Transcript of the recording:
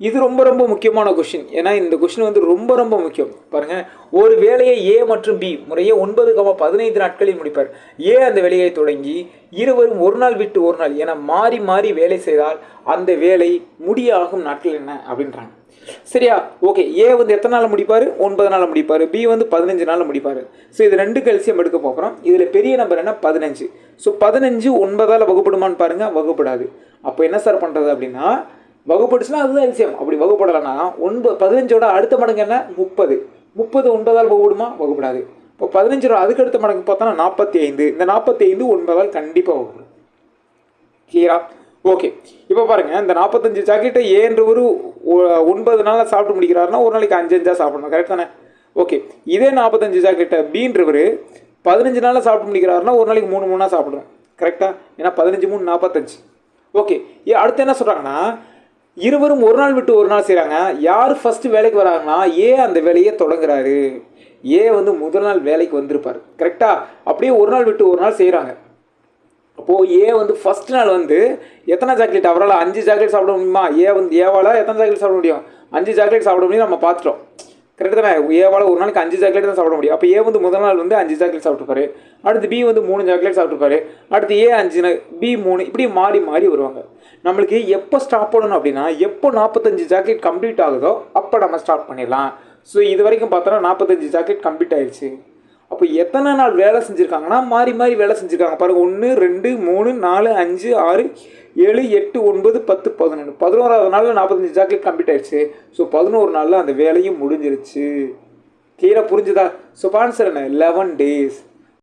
இது ரொம்ப ரொம்ப முக்கியமான கொஷின். ஏன்னா இந்த கொஷின் வந்து ரொம்ப ரொம்ப முக்கியம். பாருங்கள், ஒரு வேலையை ஏ மற்றும் பி முறையே 9,15 நாட்களில் முடிப்பார். ஏ அந்த வேலையை தொடங்கி இருவரும் ஒரு நாள் விட்டு ஒரு நாள் என மாறி மாறி வேலை செய்தால் அந்த வேலை முடியாகும் நாட்கள் என்ன அப்படின்றாங்க. சரியா? ஓகே. ஏ வந்து எத்தனை நாளில் முடிப்பார்? 9 நாளில் முடிப்பார். பி வந்து 15 நாளில் முடிப்பார். ஸோ இது 2 கல்சியம் எடுக்க போகிறோம். இதில் பெரிய நம்பர் என்ன? 15. ஸோ 15 9ஆல் வகுப்படுமான்னு பாருங்கள், வகுப்படாது. அப்போ என்ன சார் பண்ணுறது அப்படின்னா, வகுப்படுச்சுன்னா அதுதான் எல்சியம். அப்படி வகுப்படலைன்னா 15ஓட அடுத்த மடங்கு என்ன? 30. 30 9ஆல் வகுப்படுமா? வகுப்படாது. இப்போ 15ஓட அதுக்கு அடுத்த மடங்கு பார்த்தோன்னா 45. இந்த 45 9ஆல் கண்டிப்பாக வகுப்படும். கிளியரா? ஓகே. இப்போ பாருங்கள், இந்த 45 சாக்லேட்டை ஏன்றவர் 9 நாளில் சாப்பிட்டு முடிக்கிறாருன்னா ஒரு நாளைக்கு 5 சாப்பிடணும். கரெக்ட் தானே? ஓகே. இதே 45 சாக்லேட்டை பீன்றவர் 15 நாளில் சாப்பிட்டு முடிக்கிறாருன்னா ஒரு நாளைக்கு 3 சாப்பிடணும். கரெக்டாக? ஏன்னா 15 3 45. ஓகே. அடுத்து என்ன சொல்கிறாங்கன்னா, இருவரும் ஒரு நாள் விட்டு ஒரு நாள் செய்கிறாங்க. யார் ஃபஸ்ட்டு வேலைக்கு வராங்கன்னா ஏ அந்த வேலையை தொடங்குறாரு. ஏ வந்து முதல் நாள் வேலைக்கு வந்திருப்பார். கரெக்டாக? அப்படியே ஒரு நாள் விட்டு ஒரு நாள் செய்கிறாங்க. அப்போது ஏ வந்து ஃபஸ்ட் நாள் வந்து எத்தனை சாக்லேட் அவரால் 5 சாக்லேட் சாப்பிட முடியுமா? ஏவால் எத்தனை சாக்லேட் சாப்பிட முடியும்? 5 சாக்லேட் சாப்பிட முடியும். நம்ம பார்த்துட்டோம். கரெக்டு தானே? ஏவால் ஒரு நாளைக்கு 5 சாக்லேட் தான் சாப்பிட முடியும். அப்போ ஏ வந்து முதல் நாள் வந்து 5 சாக்லேட் சாப்பிட்டுருப்பாரு. அடுத்து பி வந்து 3 சாக்லேட் சாப்பிட்டுருப்பாரு. அடுத்து ஏ 5, பி 3, இப்படி மாறி மாறி வருவாங்க. நம்மளுக்கு எப்போ ஸ்டாப் பண்ணணும் அப்படின்னா, எப்போ 45 சாக்லேட் கம்ப்ளீட் ஆகுதோ அப்போ நம்ம ஸ்டார்ட் பண்ணிடலாம். ஸோ இது வரைக்கும் பார்த்தோன்னா 45 சாக்லேட் கம்ப்ளீட் ஆயிடுச்சு. அப்போ எத்தனை நாள் வேலை செஞ்சுருக்காங்கன்னா மாறி மாறி வேலை செஞ்சுருக்காங்க. பாருங்கள், 1 2 3 4 5 6 7 8 9 10 11. 11ஆவது நாளில் 45 சாக்லேட் கம்ப்ளீட் ஆயிடுச்சு. ஸோ 11 நாளில் அந்த வேலையும் முடிஞ்சிருச்சு. கிளியராக புரிஞ்சுதா? ஸோ ஆன்சர் என்ன? 11 days.